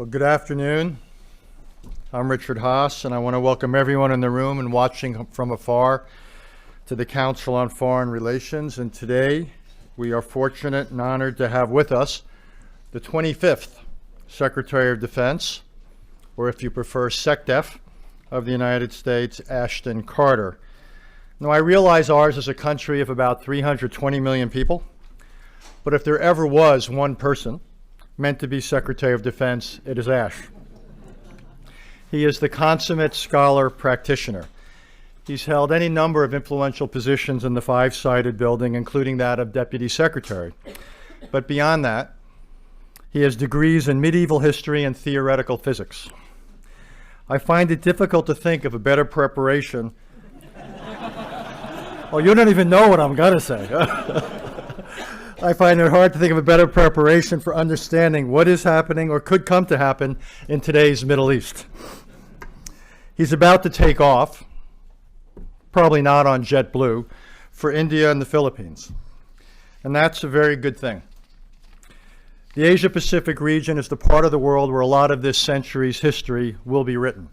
Well, good afternoon. I'm Richard Haass, and I want to welcome everyone in the room and watching from afar to the Council on Foreign Relations. And today, we are fortunate and honored to have with us the 25th Secretary of Defense, or if you prefer, SecDef, of the United States, Ashton Carter. Now, I realize ours is a country of about 320 million people, but if there ever was one person meant to be Secretary of Defense, it is Ash. He is the consummate scholar practitioner. He's held any number of influential positions in the five-sided building, including that of Deputy Secretary. But beyond that, he has degrees in medieval history and theoretical physics. I find it difficult to think of a better preparation. Oh, you don't even know what I'm going to say. I find it hard to think of a better preparation for understanding what is happening or could come to happen in today's Middle East. He's about to take off, probably not on JetBlue, for India and the Philippines. And that's a very good thing. The Asia-Pacific region is the part of the world where a lot of this century's history will be written.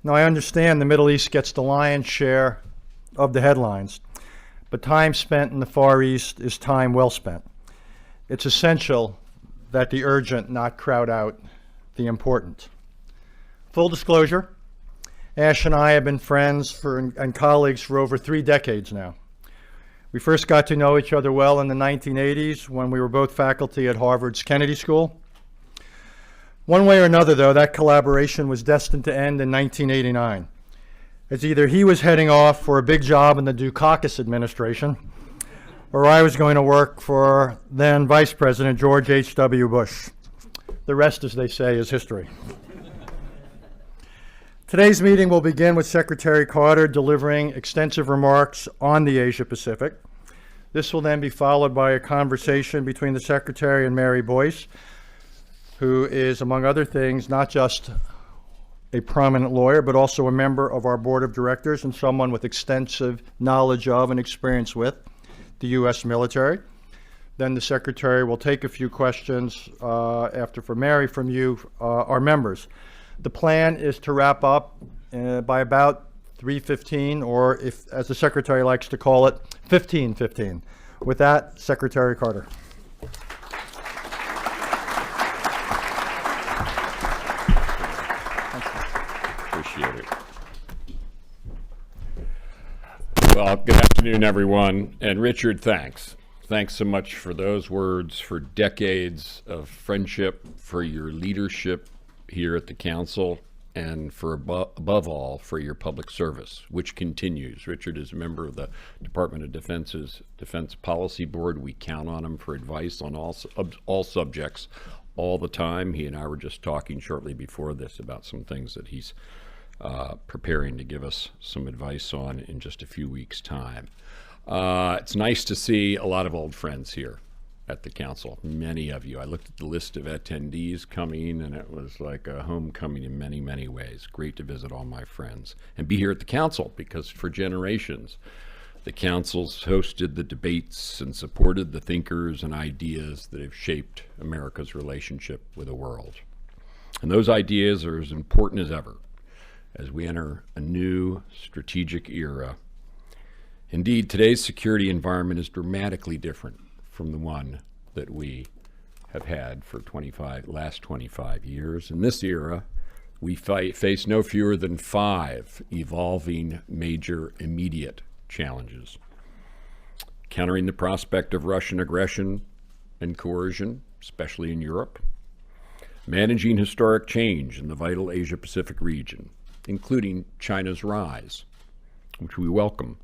Now, I understand the Middle East gets the lion's share of the headlines, but time spent in the Far East is time well spent. It's essential that the urgent not crowd out the important. Full disclosure, Ash and I have been friends and colleagues for over 3 decades now. We first got to know each other well in the 1980s when we were both faculty at Harvard's Kennedy School. One way or another, though, that collaboration was destined to end in 1989. As either he was heading off for a big job in the Dukakis administration, or I was going to work for then Vice President George H.W. Bush. The rest, as they say, is history. Today's meeting will begin with Secretary Carter delivering extensive remarks on the Asia-Pacific. This will then be followed by a conversation between the Secretary and Mary Boyce, who is, among other things, not just a prominent lawyer, but also a member of our board of directors and someone with extensive knowledge of and experience with the U.S. military. Then the Secretary will take a few questions for Mary from you, our members. The plan is to wrap up by about 3:15, or if, as the Secretary likes to call it, 15:15. With that, Secretary Carter. Appreciate it. Well, good afternoon, everyone. And Richard, thanks. Thanks so much for those words, for decades of friendship, for your leadership here at the Council, and for above all, for your public service, which continues. Richard is a member of the Department of Defense's Defense Policy Board. We count on him for advice on all subjects all the time. He and I were just talking shortly before this about some things that he's preparing to give us some advice on in just a few weeks' time. It's nice to see a lot of old friends here at the Council, many of you. I looked at the list of attendees coming, and it was like a homecoming in many, many ways. Great to visit all my friends and be here at the Council, because for generations, the Council's hosted the debates and supported the thinkers and ideas that have shaped America's relationship with the world. And those ideas are as important as ever as we enter a new strategic era. Indeed, today's security environment is dramatically different from the one that we have had for last 25 years. In this era, we face no fewer than 5 evolving major immediate challenges. Countering the prospect of Russian aggression and coercion, especially in Europe. Managing historic change in the vital Asia-Pacific region, including China's rise, which we welcome,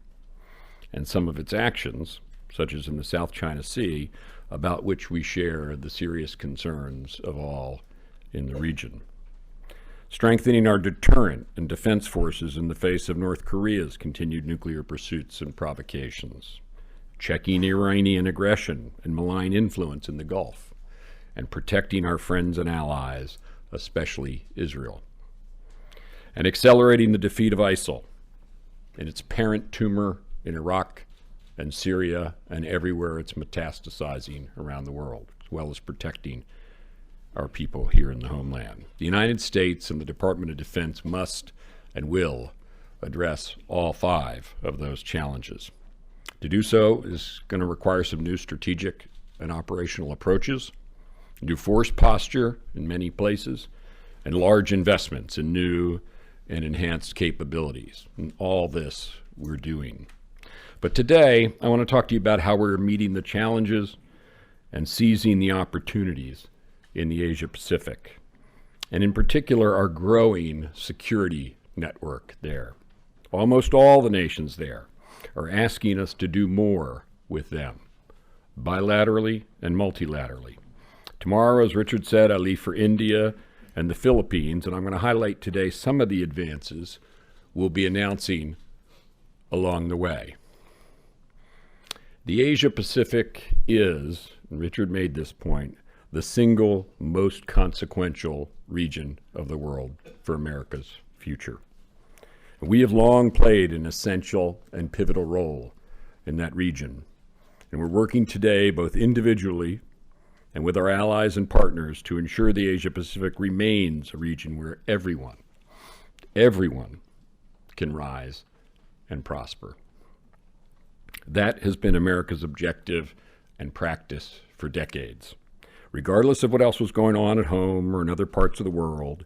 and some of its actions, such as in the South China Sea, about which we share the serious concerns of all in the region. Strengthening our deterrent and defense forces in the face of North Korea's continued nuclear pursuits and provocations. Checking Iranian aggression and malign influence in the Gulf, and protecting our friends and allies, especially Israel. And accelerating the defeat of ISIL and its parent tumor in Iraq and Syria and everywhere it's metastasizing around the world, as well as protecting our people here in the homeland. The United States and the Department of Defense must and will address all 5 of those challenges. To do so is going to require some new strategic and operational approaches, new force posture in many places, and large investments in new and enhanced capabilities. And all this we're doing. But today, I want to talk to you about how we're meeting the challenges and seizing the opportunities in the Asia Pacific, and in particular, our growing security network there. Almost all the nations there are asking us to do more with them, bilaterally and multilaterally. Tomorrow, as Richard said, I leave for India and the Philippines, and I'm going to highlight today some of the advances we'll be announcing along the way. The Asia Pacific is, and Richard made this point, the single most consequential region of the world for America's future. We have long played an essential and pivotal role in that region, and we're working today both individually and with our allies and partners to ensure the Asia Pacific remains a region where everyone can rise and prosper. That has been America's objective and practice for decades. Regardless of what else was going on at home or in other parts of the world,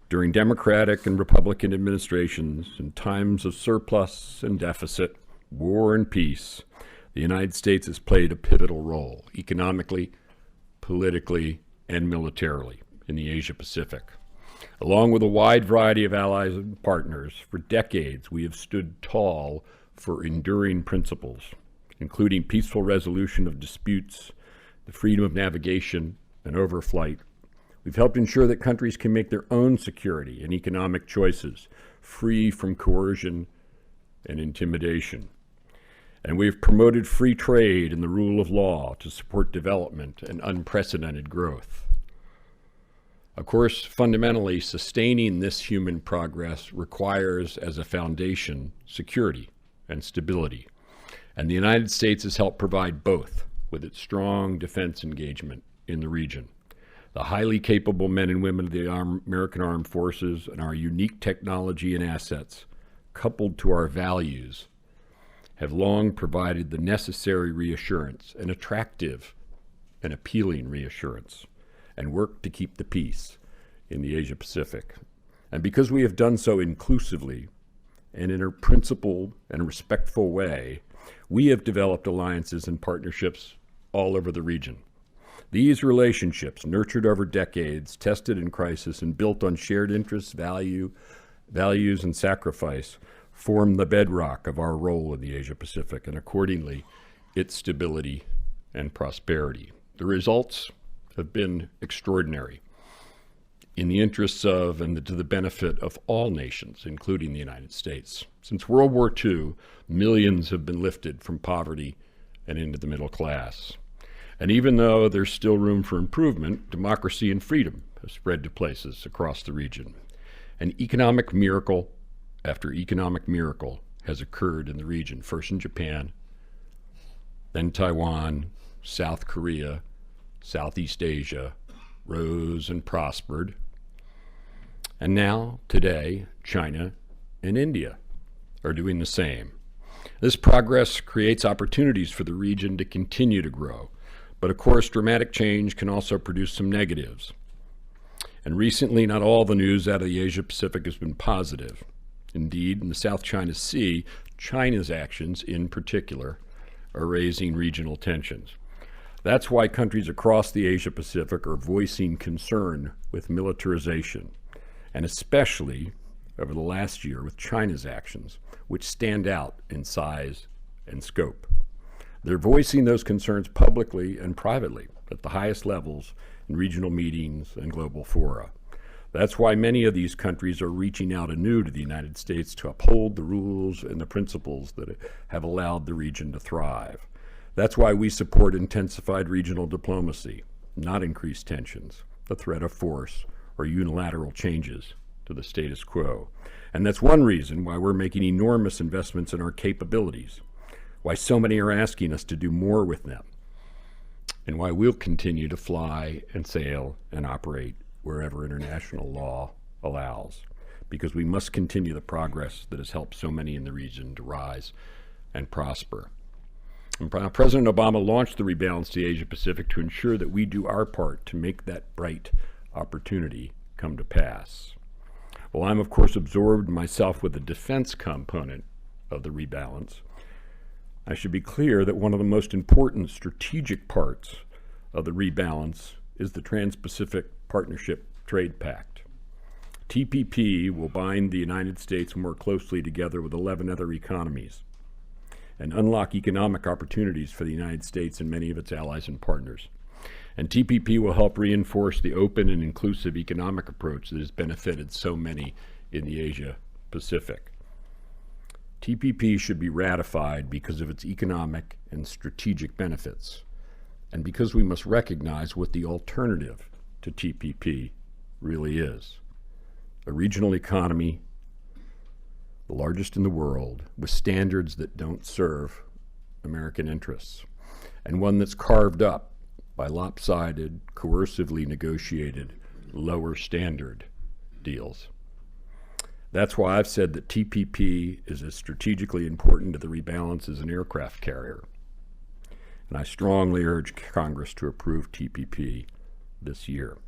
during Democratic and Republican administrations, in times of surplus and deficit, war and peace, the United States has played a pivotal role economically, politically, and militarily in the Asia Pacific. Along with a wide variety of allies and partners, for decades we have stood tall for enduring principles, including peaceful resolution of disputes, the freedom of navigation and overflight. We've helped ensure that countries can make their own security and economic choices, free from coercion and intimidation. And we've promoted free trade and the rule of law to support development and unprecedented growth. Of course, fundamentally, sustaining this human progress requires, as a foundation, security and stability. And the United States has helped provide both with its strong defense engagement in the region. The highly capable men and women of the American Armed Forces and our unique technology and assets, coupled to our values, have long provided the necessary reassurance, an attractive and appealing reassurance, and worked to keep the peace in the Asia Pacific. And because we have done so inclusively and in a principled and respectful way, we have developed alliances and partnerships all over the region. These relationships, nurtured over decades, tested in crisis, and built on shared interests, values, and sacrifice, form the bedrock of our role in the Asia Pacific, and accordingly, its stability and prosperity. The results have been extraordinary in the interests of and to the benefit of all nations, including the United States. Since World War II, millions have been lifted from poverty and into the middle class. And even though there's still room for improvement, democracy and freedom have spread to places across the region. An economic miracle after economic miracle has occurred in the region, first in Japan, then Taiwan, South Korea, Southeast Asia, rose and prospered. And now, today, China and India are doing the same. This progress creates opportunities for the region to continue to grow. But of course, dramatic change can also produce some negatives. And recently, not all the news out of the Asia Pacific has been positive. Indeed, in the South China Sea, China's actions in particular are raising regional tensions. That's why countries across the Asia Pacific are voicing concern with militarization, and especially over the last year with China's actions, which stand out in size and scope. They're voicing those concerns publicly and privately at the highest levels in regional meetings and global fora. That's why many of these countries are reaching out anew to the United States to uphold the rules and the principles that have allowed the region to thrive. That's why we support intensified regional diplomacy, not increased tensions, the threat of force, or unilateral changes to the status quo. And that's one reason why we're making enormous investments in our capabilities, why so many are asking us to do more with them. and why we'll continue to fly and sail and operate wherever international law allows, because we must continue the progress that has helped so many in the region to rise and prosper. And President Obama launched the Rebalance the Asia Pacific to ensure that we do our part to make that bright opportunity come to pass. Well, I'm of course absorbed myself with the defense component of the rebalance. I should be clear that one of the most important strategic parts of the rebalance is the Trans-Pacific Partnership Trade Pact. TPP will bind the United States more closely together with 11 other economies and unlock economic opportunities for the United States and many of its allies and partners. And TPP will help reinforce the open and inclusive economic approach that has benefited so many in the Asia Pacific. TPP should be ratified because of its economic and strategic benefits, and because we must recognize what the alternative to TPP really is: a regional economy, the largest in the world, with standards that don't serve American interests, and one that's carved up by lopsided, coercively negotiated, lower standard deals. That's why I've said that TPP is as strategically important to the rebalance as an aircraft carrier. And I strongly urge Congress to approve TPP this year.